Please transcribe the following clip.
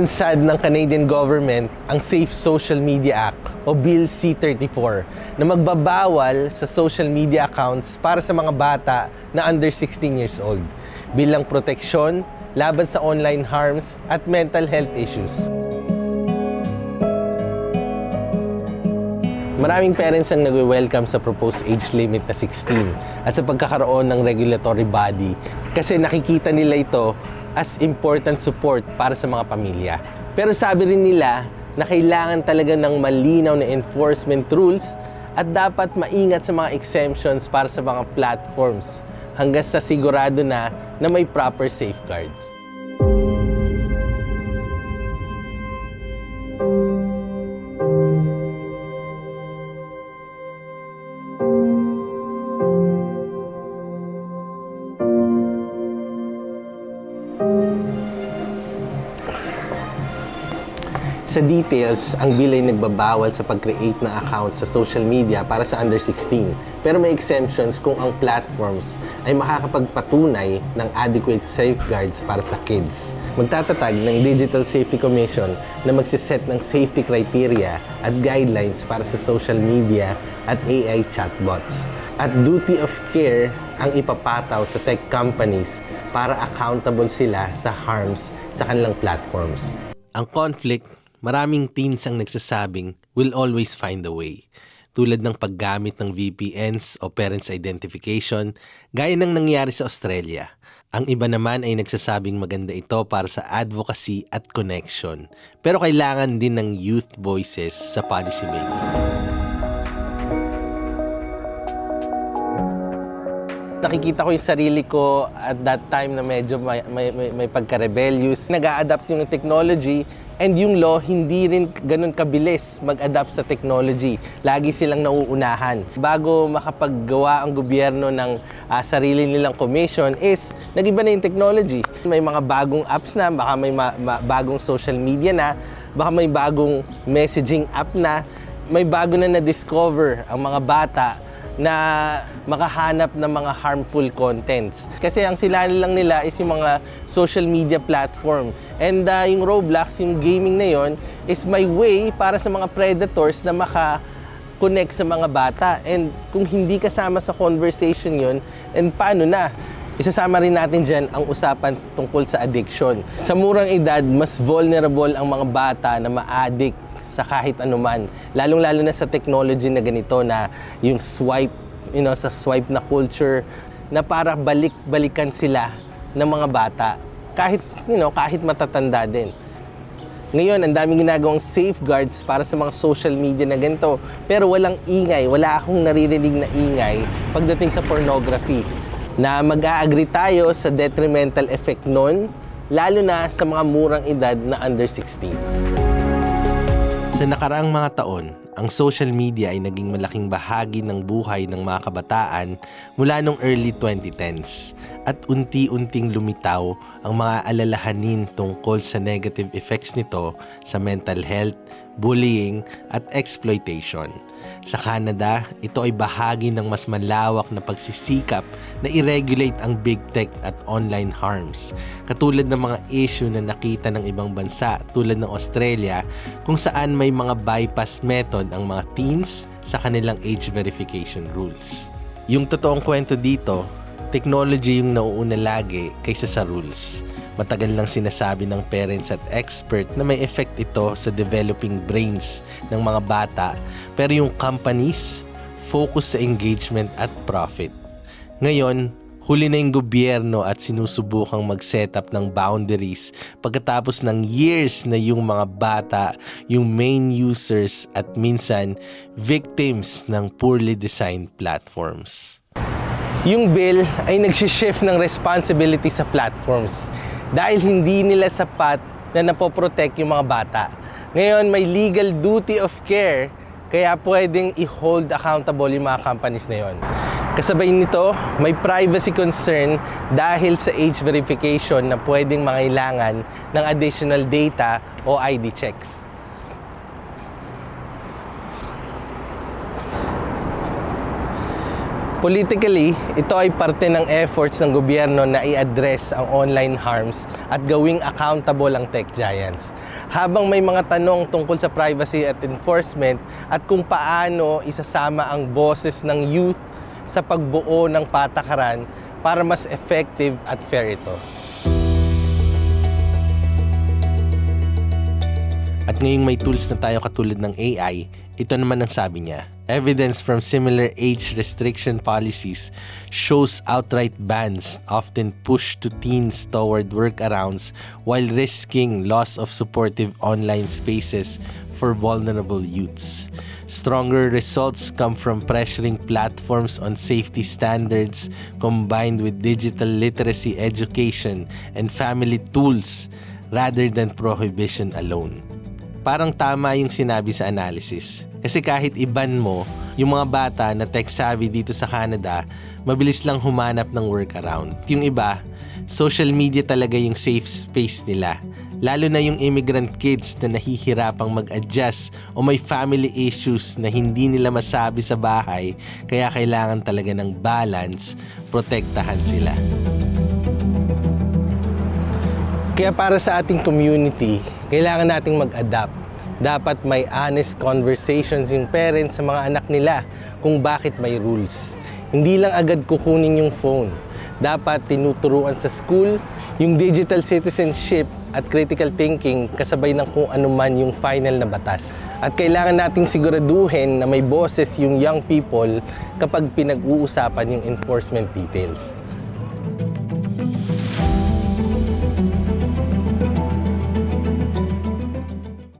Ilunsad ng Canadian government ang Safe Social Media Act o Bill C-34 na magbabawal sa social media accounts para sa mga bata na under 16 years old bilang proteksyon laban sa online harms at mental health issues. Maraming parents ang nagwe-welcome sa proposed age limit na 16 at sa pagkakaroon ng regulatory body kasi nakikita nila ito as important support para sa mga pamilya. Pero sabi rin nila na kailangan talaga ng malinaw na enforcement rules at dapat maingat sa mga exemptions para sa mga platforms hanggang sa sigurado na may proper safeguards. Sa details, ang bill ay nagbabawal sa pag-create ng accounts sa social media para sa under 16. Pero may exemptions kung ang platforms ay makakapagpatunay ng adequate safeguards para sa kids. Magtatatag ng Digital Safety Commission na magsiset ng safety criteria at guidelines para sa social media at AI chatbots. At duty of care ang ipapataw sa tech companies para accountable sila sa harms sa kanilang platforms. Ang conflict, maraming teens ang nagsasabing will always find a way. Tulad ng paggamit ng VPNs o Parents Identification, gaya ng nangyari sa Australia. Ang iba naman ay nagsasabing maganda ito para sa advocacy at connection. Pero kailangan din ng youth voices sa policy making. Nakikita ko yung sarili ko at that time na medyo may pagka-rebellious. Nag-a-adapt yung technology and yung law hindi rin ganun kabilis mag-adapt sa technology. Lagi silang nauunahan. Bago makapaggawa ang gobyerno ng sarili nilang commission is nag-iba na yung technology. May mga bagong apps na, baka may bagong social media na, baka may bagong messaging app na, may bago na na-discover ang mga bata na makahanap ng mga harmful contents. Kasi ang sila lang nila is yung mga social media platform. And yung Roblox, yung gaming na yon, is my way para sa mga predators na maka-connect sa mga bata. And kung hindi kasama sa conversation yon, and paano na? Isasama rin natin dyan ang usapan tungkol sa addiction. Sa murang edad, mas vulnerable ang mga bata na ma-addict sa kahit anuman. Lalong-lalo na sa technology na ganito na yung swipe, sa swipe na culture na para balik-balikan sila ng mga bata. Kahit matatanda din. Ngayon, ang daming ginagawang safeguards para sa mga social media na ganito. Pero walang ingay, wala akong naririnig na ingay pagdating sa pornography. Na mag-a-agree tayo sa detrimental effect nun, lalo na sa mga murang edad na under 16. Sa nakaraang mga taon, ang social media ay naging malaking bahagi ng buhay ng mga kabataan mula noong early 2010s at unti-unting lumitaw ang mga alalahanin tungkol sa negative effects nito sa mental health, bullying at exploitation. Sa Canada, ito ay bahagi ng mas malawak na pagsisikap na i-regulate ang big tech at online harms. Katulad ng mga issue na nakita ng ibang bansa tulad ng Australia kung saan may mga bypass method ang mga teens sa kanilang age verification rules. Yung totoong kwento dito, technology yung nauuna lagi kaysa sa rules. Matagal nang sinasabi ng parents at expert na may effect ito sa developing brains ng mga bata, pero yung companies focus sa engagement at profit. Ngayon, huli na yung gobyerno at sinusubukang mag-set up ng boundaries pagkatapos ng years na yung mga bata, yung main users at minsan victims ng poorly designed platforms. Yung bill ay nag-shift ng responsibility sa platforms dahil hindi nila sapat na napoprotect yung mga bata. Ngayon, may legal duty of care kaya pwedeng i-hold accountable yung mga companies na yon. Kasabay nito, may privacy concern dahil sa age verification na pwedeng mangailangan ng additional data o ID checks. Politically, ito ay parte ng efforts ng gobyerno na i-address ang online harms at gawing accountable ang tech giants. Habang may mga tanong tungkol sa privacy at enforcement at kung paano isasama ang boses ng youth sa pagbuo ng patakaran para mas effective at fair ito. At ngayong may tools na tayo katulad ng AI, ito naman ang sabi niya. Evidence from similar age restriction policies shows outright bans often push to teens toward workarounds while risking loss of supportive online spaces for vulnerable youths. Stronger results come from pressuring platforms on safety standards combined with digital literacy education and family tools rather than prohibition alone. Parang tama yung sinabi sa analysis. Kasi kahit iban mo, yung mga bata na tech-savvy dito sa Canada, mabilis lang humanap ng workaround. Yung iba, social media talaga yung safe space nila. Lalo na yung immigrant kids na nahihirapang mag-adjust o may family issues na hindi nila masabi sa bahay, kaya kailangan talaga ng balance, protektahan sila. Kaya para sa ating community, kailangan nating mag-adapt. Dapat may honest conversations yung parents sa mga anak nila kung bakit may rules. Hindi lang agad kukunin yung phone. Dapat tinuturuan sa school yung digital citizenship at critical thinking kasabay ng kung ano man yung final na batas. At kailangan nating siguraduhin na may boses yung young people kapag pinag-uusapan yung enforcement details.